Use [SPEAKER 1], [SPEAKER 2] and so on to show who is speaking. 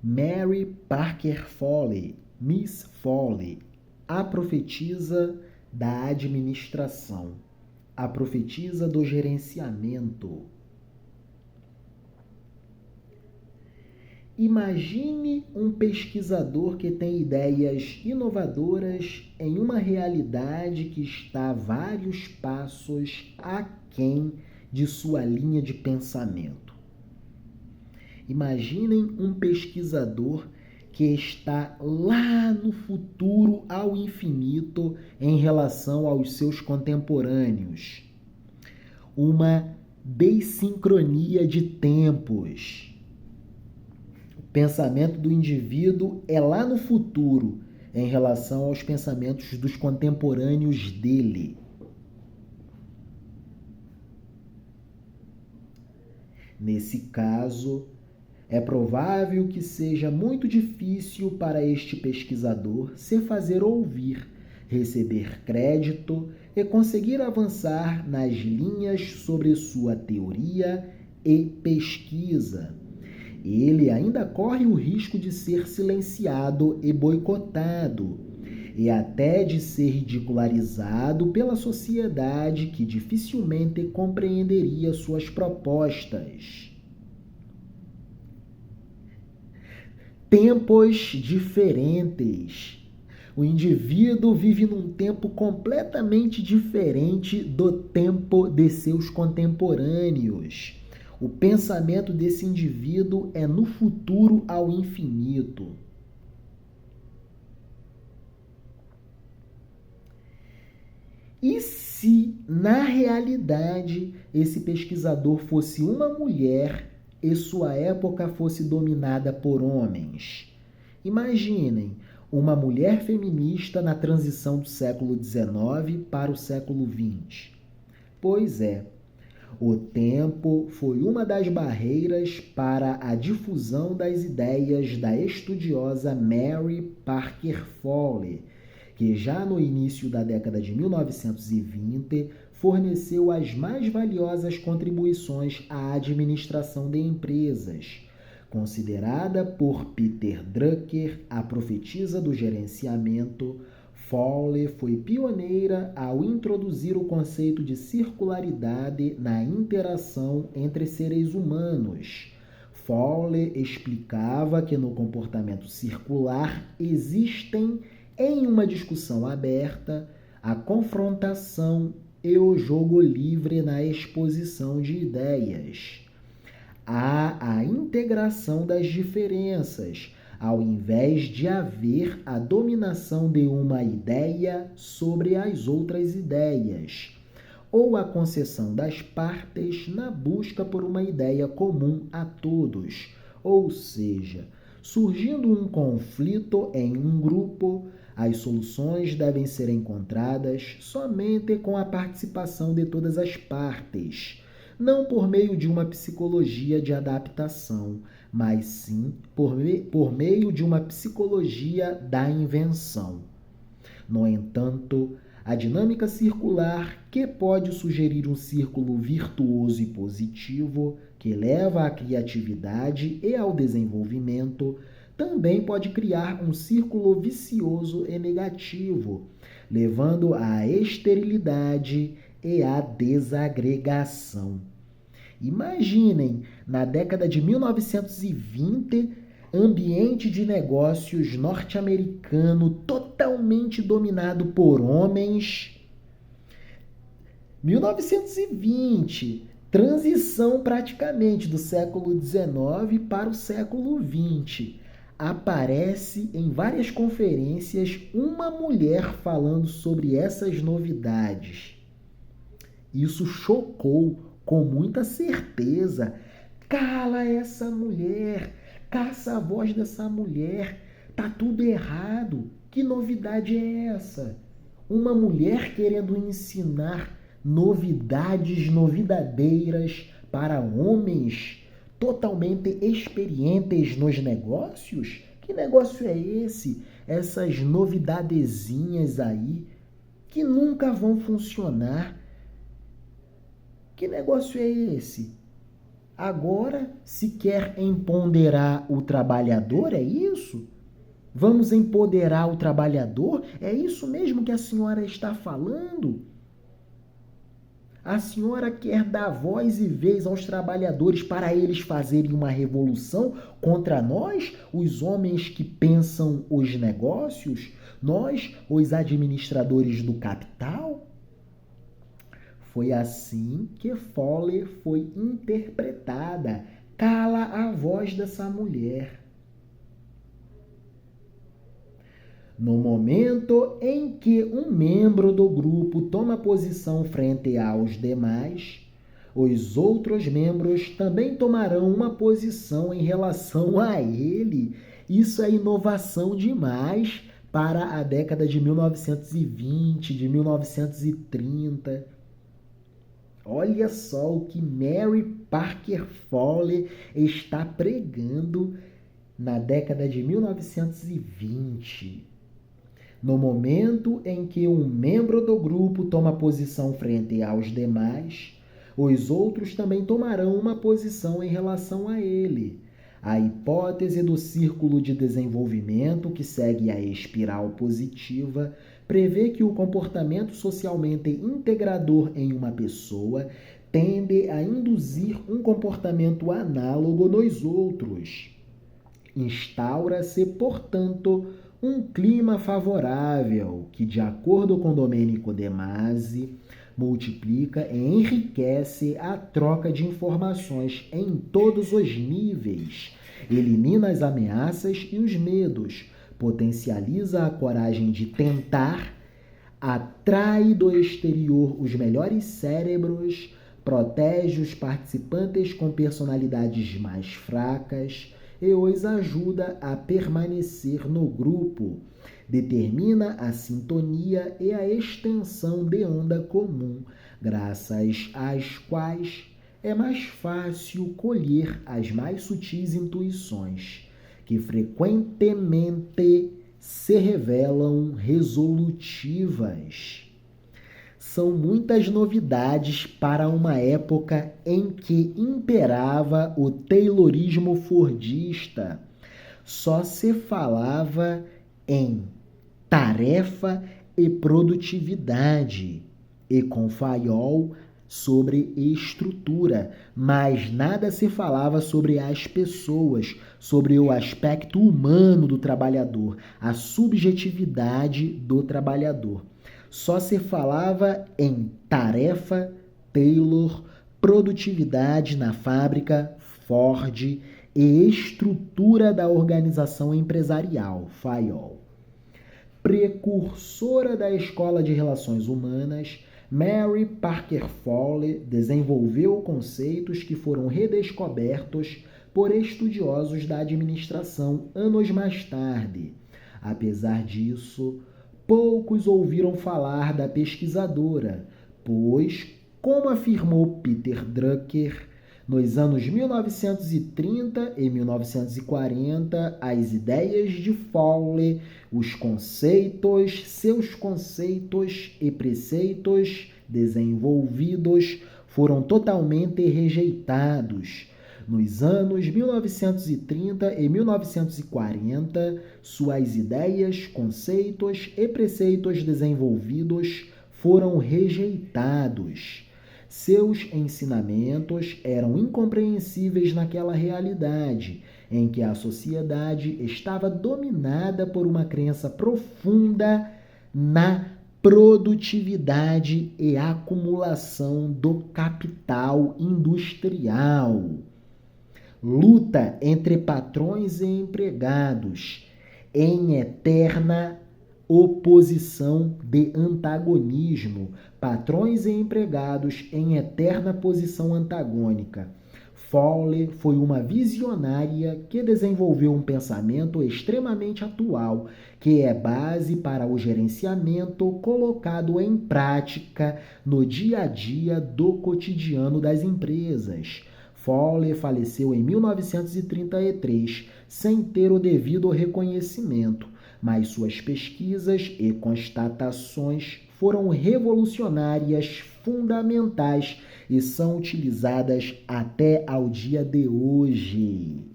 [SPEAKER 1] Mary Parker Foley, Miss Foley, a profetisa da administração, a profetisa do gerenciamento. Imagine um pesquisador que tem ideias inovadoras em uma realidade que está vários passos aquém de sua linha de pensamento. Imaginem um pesquisador que está lá no futuro ao infinito em relação aos seus contemporâneos. Uma dessincronia de tempos. O pensamento do indivíduo é lá no futuro em relação aos pensamentos dos contemporâneos dele. Nesse caso, é provável que seja muito difícil para este pesquisador se fazer ouvir, receber crédito e conseguir avançar nas linhas sobre sua teoria e pesquisa. Ele ainda corre o risco de ser silenciado e boicotado, e até de ser ridicularizado pela sociedade que dificilmente compreenderia suas propostas. Tempos diferentes. O indivíduo vive num tempo completamente diferente do tempo de seus contemporâneos. O pensamento desse indivíduo é no futuro ao infinito. E se, na realidade, esse pesquisador fosse uma mulher e sua época fosse dominada por homens? Imaginem uma mulher feminista na transição do século XIX para o século XX. Pois é, o tempo foi uma das barreiras para a difusão das ideias da estudiosa Mary Parker Foley, que já no início da década de 1920 forneceu as mais valiosas contribuições à administração de empresas. Considerada por Peter Drucker a profetisa do gerenciamento, Foley foi pioneira ao introduzir o conceito de circularidade na interação entre seres humanos. Foley explicava que no comportamento circular existem, em uma discussão aberta, a confrontação e o jogo livre na exposição de ideias. Há a integração das diferenças, ao invés de haver a dominação de uma ideia sobre as outras ideias, ou a concessão das partes na busca por uma ideia comum a todos, ou seja, surgindo um conflito em um grupo, as soluções devem ser encontradas somente com a participação de todas as partes, não por meio de uma psicologia de adaptação, mas sim por meio de uma psicologia da invenção. No entanto, a dinâmica circular, que pode sugerir um círculo virtuoso e positivo, que leva à criatividade e ao desenvolvimento, também pode criar um círculo vicioso e negativo, levando à esterilidade e à desagregação. Imaginem, na década de 1920, ambiente de negócios norte-americano totalmente dominado por homens. 1920, transição praticamente do século XIX para o século XX. Aparece em várias conferências uma mulher falando sobre essas novidades. Isso chocou com muita certeza. Cala essa mulher, caça a voz dessa mulher, tá tudo errado. Que novidade é essa? Uma mulher querendo ensinar novidadeiras para homens totalmente experientes nos negócios? Que negócio é esse? Essas novidadezinhas aí que nunca vão funcionar. Que negócio é esse? Agora se quer empoderar o trabalhador, é isso? Vamos empoderar o trabalhador? É isso mesmo que a senhora está falando? A senhora quer dar voz e vez aos trabalhadores para eles fazerem uma revolução contra nós, os homens que pensam os negócios? Nós, os administradores do capital? Foi assim que Fowler foi interpretada. Cala a voz dessa mulher. No momento em que um membro do grupo toma posição frente aos demais, os outros membros também tomarão uma posição em relação a ele. Isso é inovação demais para a década de 1920, de 1930. Olha só o que Mary Parker Fowler está pregando na década de 1920. No momento em que um membro do grupo toma posição frente aos demais, os outros também tomarão uma posição em relação a ele. A hipótese do círculo de desenvolvimento, que segue a espiral positiva, prevê que o comportamento socialmente integrador em uma pessoa tende a induzir um comportamento análogo nos outros. Instaura-se, portanto, um clima favorável que, de acordo com Domenico De Masi, multiplica e enriquece a troca de informações em todos os níveis, elimina as ameaças e os medos, potencializa a coragem de tentar, atrai do exterior os melhores cérebros, protege os participantes com personalidades mais fracas e os ajuda a permanecer no grupo. Determina a sintonia e a extensão de onda comum, graças às quais é mais fácil colher as mais sutis intuições, que frequentemente se revelam resolutivas. São muitas novidades para uma época em que imperava o taylorismo fordista. Só se falava em tarefa e produtividade, e com Fayol sobre estrutura, mas nada se falava sobre as pessoas, sobre o aspecto humano do trabalhador, a subjetividade do trabalhador. Só se falava em tarefa, Taylor, produtividade na fábrica, Ford, e estrutura da organização empresarial, Fayol. Precursora da Escola de Relações Humanas, Mary Parker Fowler desenvolveu conceitos que foram redescobertos por estudiosos da administração anos mais tarde. Apesar disso, poucos ouviram falar da pesquisadora, pois, como afirmou Peter Drucker, nos anos 1930 e 1940, as ideias de Fowler, os conceitos, seus conceitos e preceitos desenvolvidos foram totalmente rejeitados. Nos anos 1930 e 1940, suas ideias, conceitos e preceitos desenvolvidos foram rejeitados. Seus ensinamentos eram incompreensíveis naquela realidade em que a sociedade estava dominada por uma crença profunda na produtividade e acumulação do capital industrial. Luta entre patrões e empregados em eterna oposição de antagonismo, patrões e empregados em eterna posição antagônica. Fowler foi uma visionária que desenvolveu um pensamento extremamente atual, que é base para o gerenciamento colocado em prática no dia a dia do cotidiano das empresas. Fowler faleceu em 1933, sem ter o devido reconhecimento, mas suas pesquisas e constatações foram revolucionárias, fundamentais e são utilizadas até ao dia de hoje.